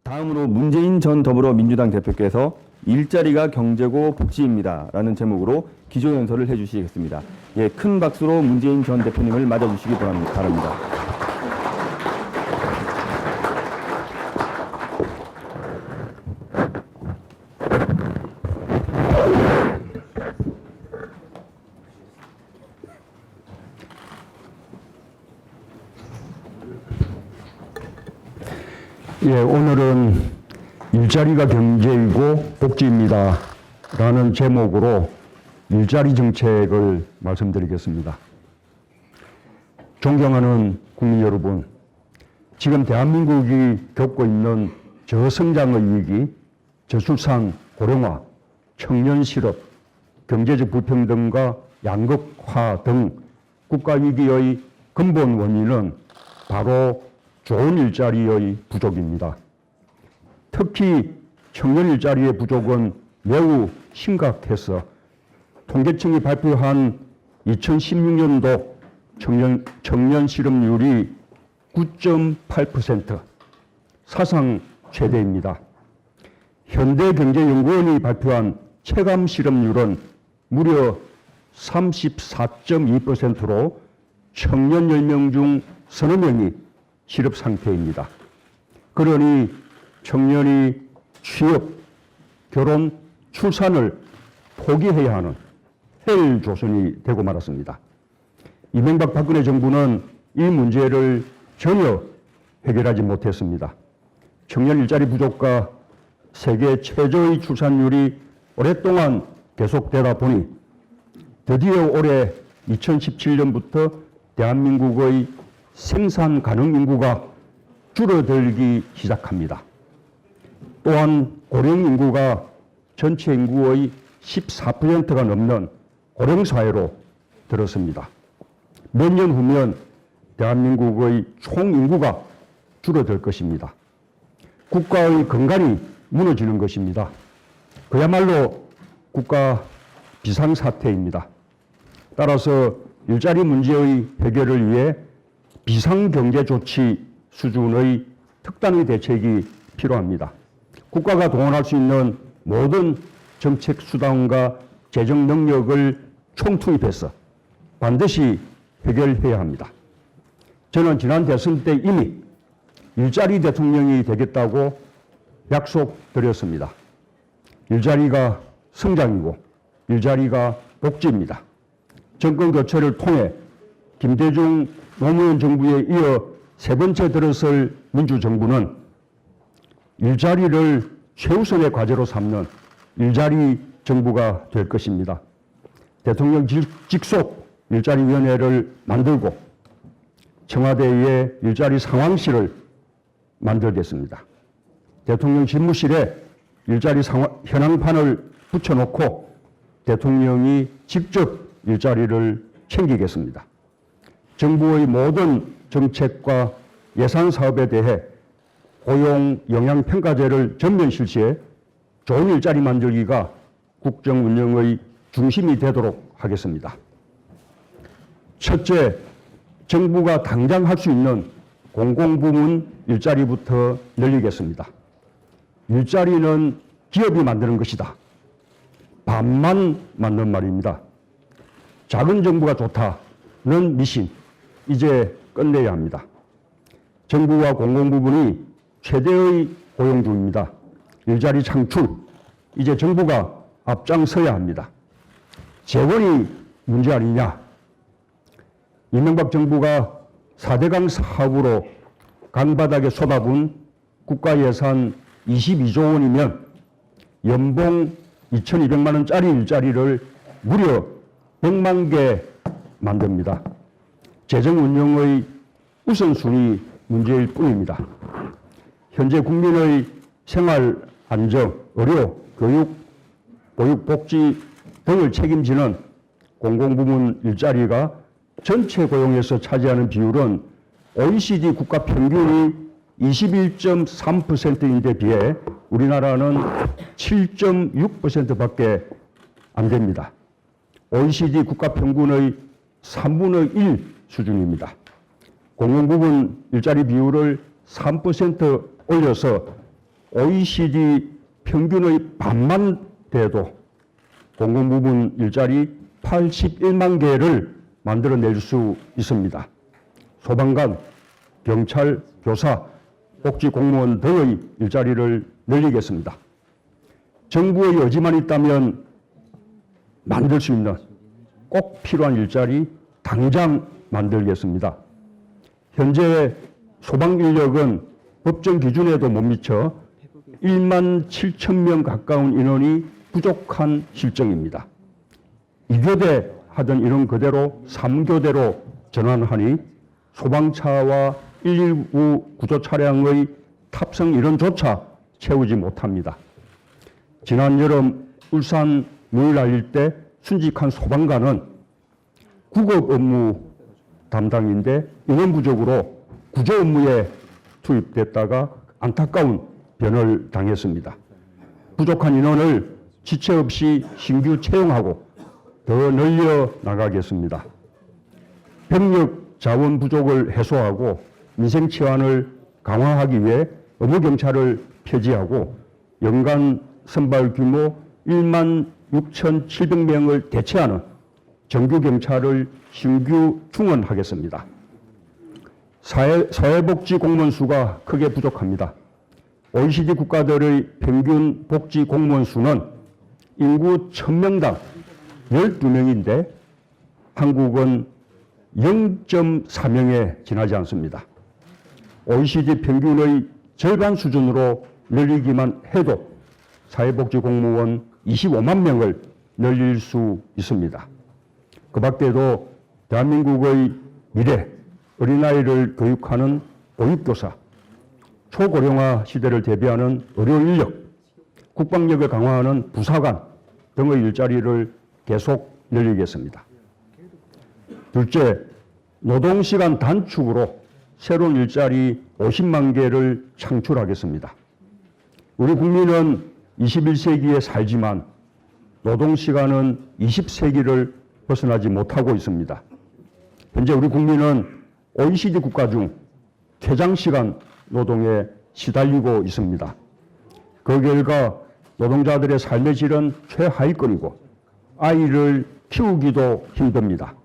다음으로 문재인 전 더불어민주당 대표께서 일자리가 경제고 복지입니다 라는 제목으로 기조연설을 해주시겠습니다. 예, 큰 박수로 문재인 전 대표님을 맞아주시기 바랍니다. 예, 오늘은 일자리가 경제이고 복지입니다 라는 제목으로 일자리 정책을 말씀드리겠습니다. 존경하는 국민 여러분, 지금 대한민국이 겪고 있는 저성장의 위기, 저출산, 고령화, 청년 실업, 경제적 불평등과 양극화 등 국가위기의 근본 원인은 바로 좋은 일자리의 부족입니다. 특히 청년 일자리의 부족은 매우 심각해서 통계청이 발표한 2016년도 청년 실업률이 9.8%, 사상 최대입니다. 현대경제연구원이 발표한 체감 실업률은 무려 34.2%로 청년 10명 중 서너 명이 실업 상태입니다. 그러니 청년이 취업, 결혼, 출산을 포기해야 하는 헬조선이 되고 말았습니다. 이명박 박근혜 정부는 이 문제를 전혀 해결하지 못했습니다. 청년 일자리 부족과 세계 최저의 출산율이 오랫동안 계속되다 보니 드디어 올해 2017년부터 대한민국의 생산 가능 인구가 줄어들기 시작합니다. 또한 고령 인구가 전체 인구의 14%가 넘는 고령 사회로 들었습니다. 몇 년 후면 대한민국의 총 인구가 줄어들 것입니다. 국가의 근간이 무너지는 것입니다. 그야말로 국가 비상사태입니다. 따라서 일자리 문제의 해결을 위해 비상경제조치 수준의 특단의 대책이 필요합니다. 국가가 동원할 수 있는 모든 정책 수단과 재정 능력을 총투입해서 반드시 해결해야 합니다. 저는 지난 대선 때 이미 일자리 대통령이 되겠다고 약속드렸습니다. 일자리가 성장이고 일자리가 복지입니다. 정권 교체를 통해 김대중 노무현 정부에 이어 세 번째 들어설 민주정부는 일자리를 최우선의 과제로 삼는 일자리 정부가 될 것입니다. 대통령 직속 일자리위원회를 만들고 청와대에 일자리 상황실을 만들겠습니다. 대통령 집무실에 일자리 현황판을 붙여놓고 대통령이 직접 일자리를 챙기겠습니다. 정부의 모든 정책과 예산 사업에 대해 고용 영향평가제를 전면 실시해 좋은 일자리 만들기가 국정 운영의 중심이 되도록 하겠습니다. 첫째, 정부가 당장 할 수 있는 공공부문 일자리부터 늘리겠습니다. 일자리는 기업이 만드는 것이다. 반만 맞는 말입니다. 작은 정부가 좋다는 미신, 이제 끝내야 합니다. 정부와 공공부문이 최대의 고용주입니다. 일자리 창출, 이제 정부가 앞장서야 합니다. 재원이 문제 아니냐? 이명박 정부가 4대강 사업으로 강바닥에 쏟아부은 국가 예산 22조 원이면 연봉 2,200만 원짜리 일자리를 무려 100만 개 만듭니다. 재정 운영의 우선순위 문제일 뿐입니다. 현재 국민의 생활 안정, 의료, 교육, 보육, 복지 등을 책임지는 공공부문 일자리가 전체 고용에서 차지하는 비율은 OECD 국가 평균이 21.3%인데 비해 우리나라는 7.6%밖에 안 됩니다. OECD 국가 평균의 3분의 1 수준입니다. 공공부문 일자리 비율을 3% 올려서 OECD 평균의 반만 돼도 공공부문 일자리 81만 개를 만들어낼 수 있습니다. 소방관, 경찰, 교사, 복지공무원 등의 일자리를 늘리겠습니다. 정부의 의지만 있다면 만들 수 있는 꼭 필요한 일자리 당장 만들겠습니다. 현재 소방 인력은 법정 기준에도 못 미쳐 1만 7천 명 가까운 인원이 부족한 실정입니다. 2교대 하던 인원 그대로 3교대로 전환하니 소방차와 119 구조 차량의 탑승 인원조차 채우지 못합니다. 지난 여름 울산 물을 날릴 때 순직한 소방관은 구급 업무 담당인데 인원 부족으로 구조 업무에 투입됐다가 안타까운 변을 당했습니다. 부족한 인원을 지체 없이 신규 채용하고 더 늘려 나가겠습니다. 병력 자원 부족을 해소하고 민생 치안을 강화하기 위해 의무경찰을 폐지하고 연간 선발 규모 1만 6,700명을 대체하는 정규경찰을 신규 충원하겠습니다. 사회복지 공무원 수가 크게 부족합니다. OECD 국가들의 평균 복지 공무원 수는 인구 1000명당 12명인데 한국은 0.4명에 지나지 않습니다. OECD 평균의 절반 수준으로 늘리기만 해도 사회복지 공무원 25만 명을 늘릴 수 있습니다. 그 밖에도 대한민국의 미래, 어린아이를 교육하는 보육교사, 초고령화 시대를 대비하는 의료인력, 국방력을 강화하는 부사관 등의 일자리를 계속 늘리겠습니다. 둘째, 노동시간 단축으로 새로운 일자리 50만 개를 창출하겠습니다. 우리 국민은 21세기에 살지만 노동시간은 20세기를 벗어나지 못하고 있습니다. 현재 우리 국민은 OECD 국가 중 퇴장시간 노동에 시달리고 있습니다. 그 결과 노동자들의 삶의 질은 최하위권이고 아이를 키우기도 힘듭니다.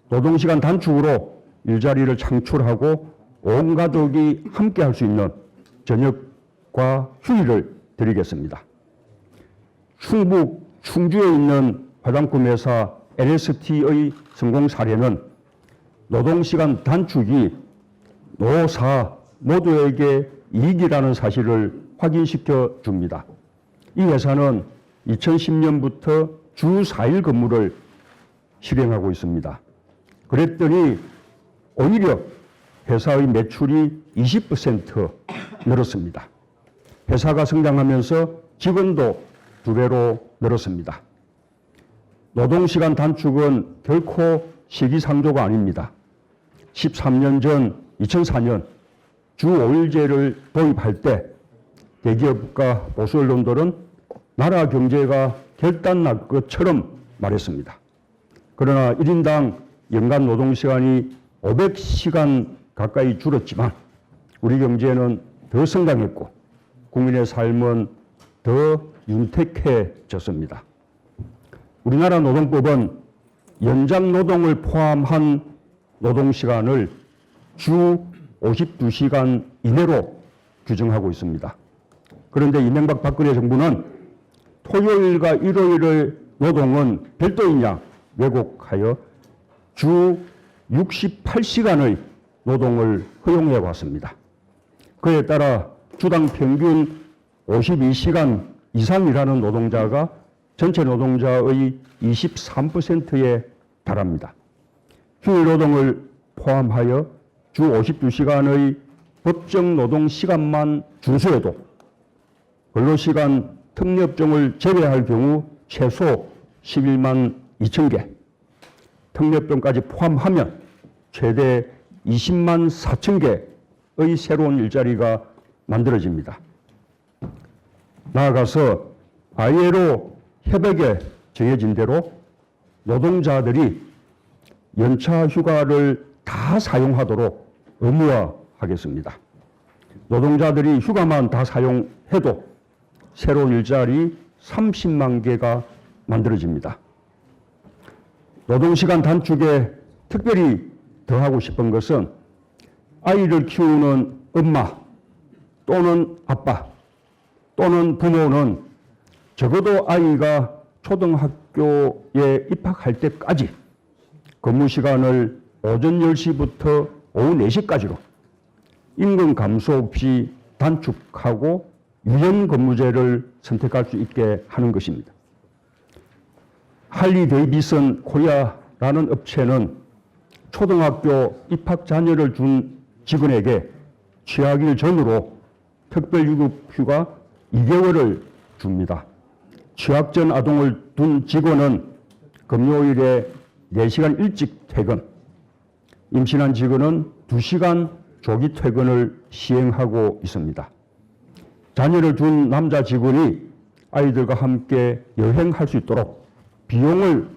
노동시간 단축으로 일자리를 창출하고 온 가족이 함께 할 수 있는 저녁과 휴일을 드리겠습니다. 충북 충주에 있는 화장품 회사 LST의 성공 사례는 노동시간 단축이 노사 모두에게 이익이라는 사실을 확인시켜 줍니다. 이 회사는 2010년부터 주 4일 근무를 실행하고 있습니다. 그랬더니 오히려 회사의 매출이 20% 늘었습니다. 회사가 성장하면서 직원도 2배로 늘었습니다. 노동시간 단축은 결코 시기상조가 아닙니다. 13년 전 2004년 주 5일제를 도입할 때 대기업과 보수 언론들은 나라 경제가 결단날 것처럼 말했습니다. 그러나 1인당 연간 노동시간이 500시간 가까이 줄었지만 우리 경제는 더 성장했고 국민의 삶은 더 윤택해졌습니다. 우리나라 노동법은 연장 노동을 포함한 노동시간을 주 52시간 이내로 규정하고 있습니다. 그런데 이명박 박근혜 정부는 토요일과 일요일의 노동은 별도인 양 왜곡하여 주 68시간의 노동을 허용해 왔습니다. 그에 따라 주당 평균 52시간 이상 일하는 노동자가 전체 노동자의 23%에 달합니다. 휴일 노동을 포함하여 주 52시간의 법정 노동 시간만 준수해도 근로시간 특례업종을 제외할 경우 최소 11만 2천 개, 특례업종까지 포함하면 최대 20만 4천 개의 새로운 일자리가 만들어집니다. 나아가서 ILO 협약에 정해진 대로 노동자들이 연차 휴가를 다 사용하도록 의무화하겠습니다. 노동자들이 휴가만 다 사용해도 새로운 일자리 30만 개가 만들어집니다. 노동시간 단축에 특별히 더하고 싶은 것은 아이를 키우는 엄마 또는 아빠 또는 부모는 적어도 아이가 초등학교에 입학할 때까지 근무 시간을 오전 10시부터 오후 4시까지로 임금 감소 없이 단축하고 유연 근무제를 선택할 수 있게 하는 것입니다. 할리 데이비슨 코리아라는 업체는 초등학교 입학 자녀를 둔 직원에게 취하길 전으로 특별유급 휴가 2개월을 줍니다. 취학 전 아동을 둔 직원은 금요일에 4시간 일찍 퇴근, 임신한 직원은 2시간 조기 퇴근을 시행하고 있습니다. 자녀를 둔 남자 직원이 아이들과 함께 여행할 수 있도록 비용을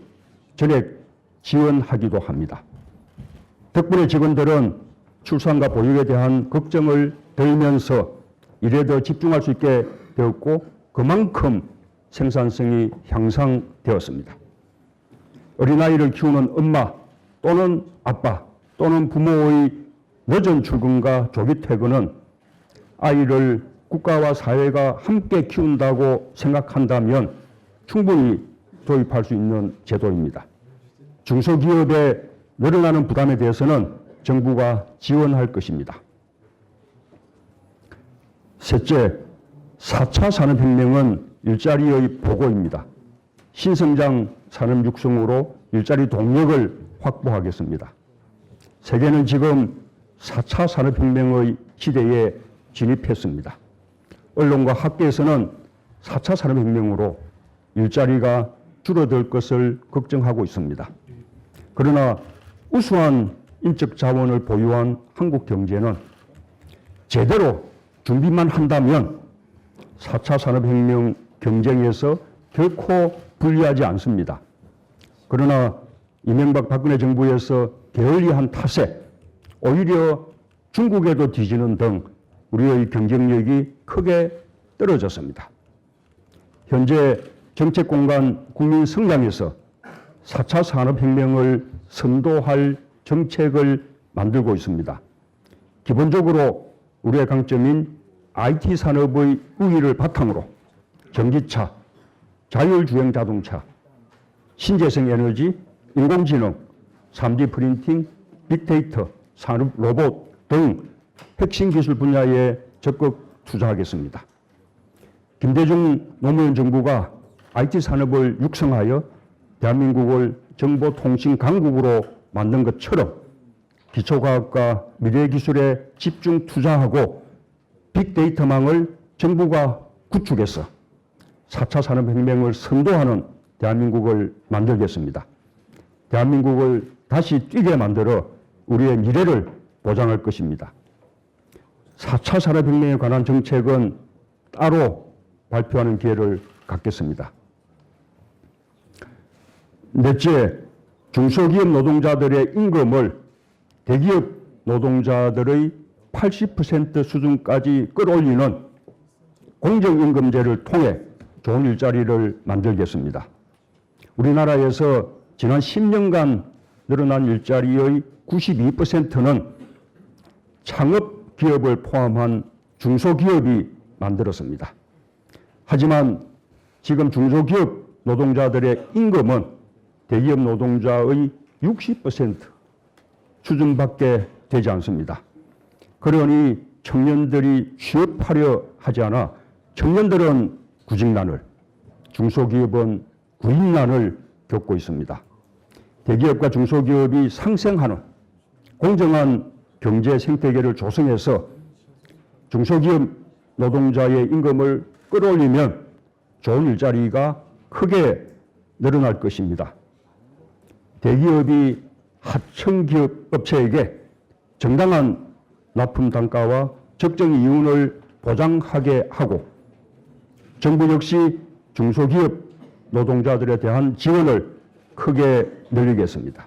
전액 지원하기도 합니다. 덕분에 직원들은 출산과 보육에 대한 걱정을 덜면서 일에 더 집중할 수 있게 되었고 그만큼 생산성이 향상되었습니다. 어린아이를 키우는 엄마 또는 아빠 또는 부모의 늦은 출근과 조기 퇴근은 아이를 국가와 사회가 함께 키운다고 생각한다면 충분히 도입할 수 있는 제도입니다. 중소기업의 늘어나는 부담에 대해서는 정부가 지원할 것입니다. 셋째, 4차 산업혁명은 일자리의 보고입니다. 신성장 산업 육성으로 일자리 동력을 확보하겠습니다. 세계는 지금 4차 산업혁명의 시대에 진입했습니다. 언론과 학계에서는 4차 산업혁명으로 일자리가 줄어들 것을 걱정하고 있습니다. 그러나 우수한 인적 자원을 보유한 한국 경제는 제대로 준비만 한다면 4차 산업혁명 경쟁에서 결코 불리하지 않습니다. 그러나 이명박 박근혜 정부에서 게을리한 탓에 오히려 중국에도 뒤지는 등 우리의 경쟁력이 크게 떨어졌습니다. 현재 정책공간 국민 성장에서 4차 산업혁명을 선도할 정책을 만들고 있습니다. 기본적으로 우리의 강점인 IT 산업의 우위를 바탕으로 전기차, 자율주행 자동차, 신재생 에너지, 인공지능, 3D 프린팅, 빅데이터, 산업 로봇 등 핵심 기술 분야에 적극 투자하겠습니다. 김대중 노무현 정부가 IT 산업을 육성하여 대한민국을 정보통신 강국으로 만든 것처럼 기초과학과 미래기술에 집중 투자하고 빅데이터망을 정부가 구축해서 4차 산업혁명을 선도하는 대한민국을 만들겠습니다. 대한민국을 다시 뛰게 만들어 우리의 미래를 보장할 것입니다. 4차 산업혁명에 관한 정책은 따로 발표하는 기회를 갖겠습니다. 넷째, 중소기업 노동자들의 임금을 대기업 노동자들의 80% 수준까지 끌어올리는 공정임금제를 통해 좋은 일자리를 만들겠습니다. 우리나라에서 지난 10년간 늘어난 일자리의 92%는 창업기업을 포함한 중소기업이 만들었습니다. 하지만 지금 중소기업 노동자들의 임금은 대기업 노동자의 60% 수준밖에 되지 않습니다. 그러니 청년들이 취업하려 하지 않아 청년들은 구직난을, 중소기업은 구인난을 겪고 있습니다. 대기업과 중소기업이 상생하는 공정한 경제 생태계를 조성해서 중소기업 노동자의 임금을 끌어올리면 좋은 일자리가 크게 늘어날 것입니다. 대기업이 하청기업 업체에게 정당한 납품 단가와 적정 이윤을 보장하게 하고 정부 역시 중소기업 노동자들에 대한 지원을 크게 늘리겠습니다.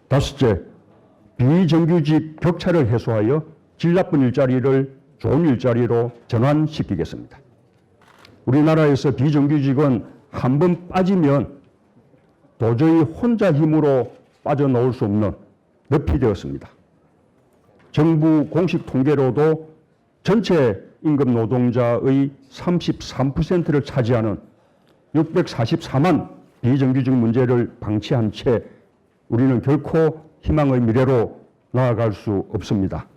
다섯째, 비정규직 격차를 해소하여 질 나쁜 일자리를 좋은 일자리로 전환시키겠습니다. 우리나라에서 비정규직은 한 번 빠지면 도저히 혼자 힘으로 빠져나올 수 없는 늪이 되었습니다. 정부 공식 통계로도 전체 임금 노동자의 33%를 차지하는 644만 비정규직 문제를 방치한 채 우리는 결코 희망의 미래로 나아갈 수 없습니다.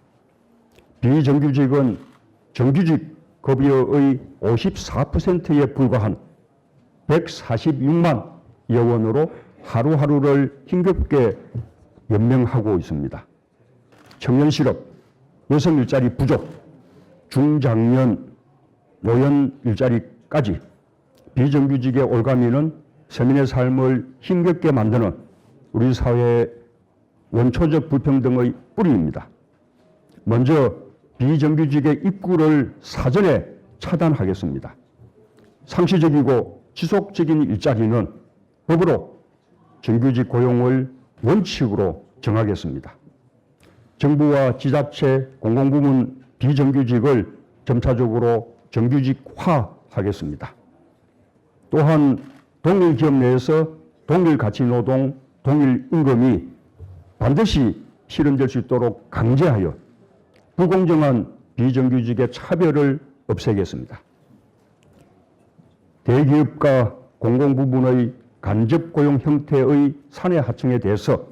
비정규직은 정규직 급여의 54%에 불과한 146만 여원으로 하루하루를 힘겹게 연명하고 있습니다. 청년 실업, 여성 일자리 부족, 중장년, 노연 일자리까지 비정규직의 올가미는 서민의 삶을 힘겹게 만드는 우리 사회의 원초적 불평등의 뿌리입니다. 먼저 비정규직의 입구를 사전에 차단하겠습니다. 상시적이고 지속적인 일자리는 법으로 정규직 고용을 원칙으로 정하겠습니다. 정부와 지자체, 공공부문 비정규직을 점차적으로 정규직화하겠습니다. 또한 동일 기업 내에서 동일 가치 노동, 동일 임금이 반드시 실현될 수 있도록 강제하여 불공정한 비정규직의 차별을 없애겠습니다. 대기업과 공공부문의 간접 고용 형태의 사내 하청에 대해서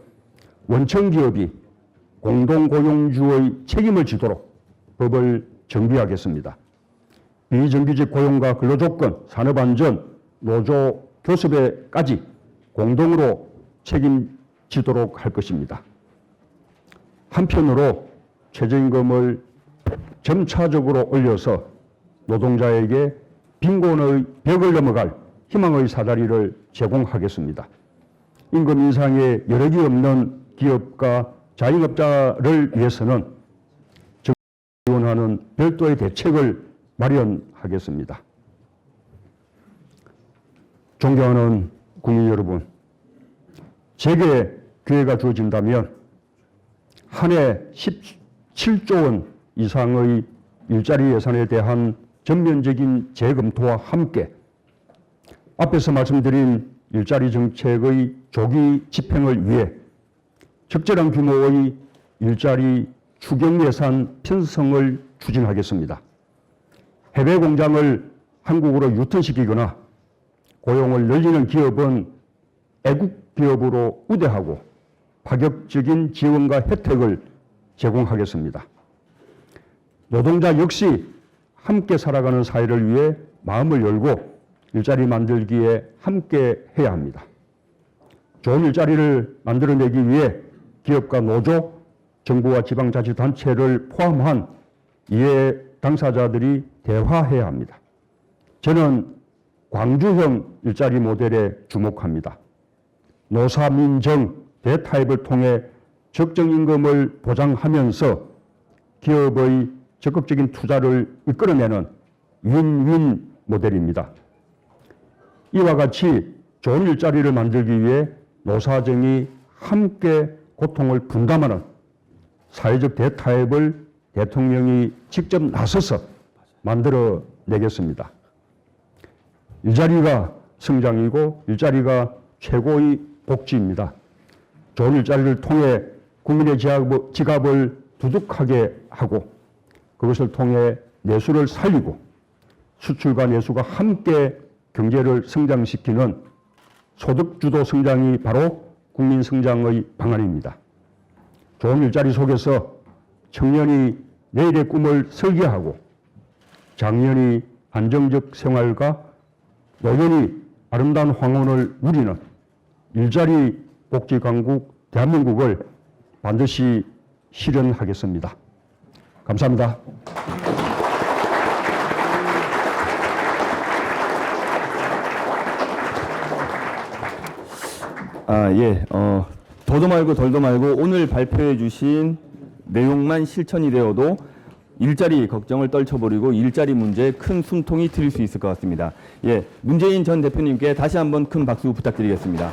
원청기업이 공동고용주의 책임을 지도록 법을 정비하겠습니다. 비정규직 고용과 근로조건, 산업안전, 노조, 교섭에까지 공동으로 책임지도록 할 것입니다. 한편으로 최저임금을 점차적으로 올려서 노동자에게 빈곤의 벽을 넘어갈 희망의 사다리를 제공하겠습니다. 임금 인상에 여력이 없는 기업과 자영업자를 위해서는 지원하는 별도의 대책을 마련하겠습니다. 존경하는 국민 여러분, 제게 기회가 주어진다면 한 해 17조 원 이상의 일자리 예산에 대한 전면적인 재검토와 함께 앞에서 말씀드린 일자리 정책의 조기 집행을 위해 적절한 규모의 일자리 추경 예산 편성을 추진하겠습니다. 해외 공장을 한국으로 유턴시키거나 고용을 늘리는 기업은 애국 기업으로 우대하고 파격적인 지원과 혜택을 제공하겠습니다. 노동자 역시 함께 살아가는 사회를 위해 마음을 열고 일자리 만들기에 함께 해야 합니다. 좋은 일자리를 만들어내기 위해 기업과 노조, 정부와 지방자치단체를 포함한 이해 당사자들이 대화해야 합니다. 저는 광주형 일자리 모델에 주목합니다. 노사민정 대타협을 통해 적정 임금을 보장하면서 기업의 적극적인 투자를 이끌어내는 윈윈 모델입니다. 이와 같이 좋은 일자리를 만들기 위해 노사정이 함께 고통을 분담하는 사회적 대타협을 대통령이 직접 나서서 만들어내겠습니다. 일자리가 성장이고 일자리가 최고의 복지입니다. 좋은 일자리를 통해 국민의 지갑을 두둑하게 하고 그것을 통해 내수를 살리고 수출과 내수가 함께 경제를 성장시키는 소득주도 성장이 바로 국민 성장의 방안입니다. 좋은 일자리 속에서 청년이 내일의 꿈을 설계하고 장년이 안정적 생활과 노년이 아름다운 황혼을 누리는 일자리 복지 강국 대한민국을 반드시 실현하겠습니다. 감사합니다. 더도 말고 덜도 말고 오늘 발표해 주신 내용만 실천이 되어도 일자리 걱정을 떨쳐버리고 일자리 문제에 큰 숨통이 트일 수 있을 것 같습니다. 문재인 전 대표님께 다시 한번 큰 박수 부탁드리겠습니다.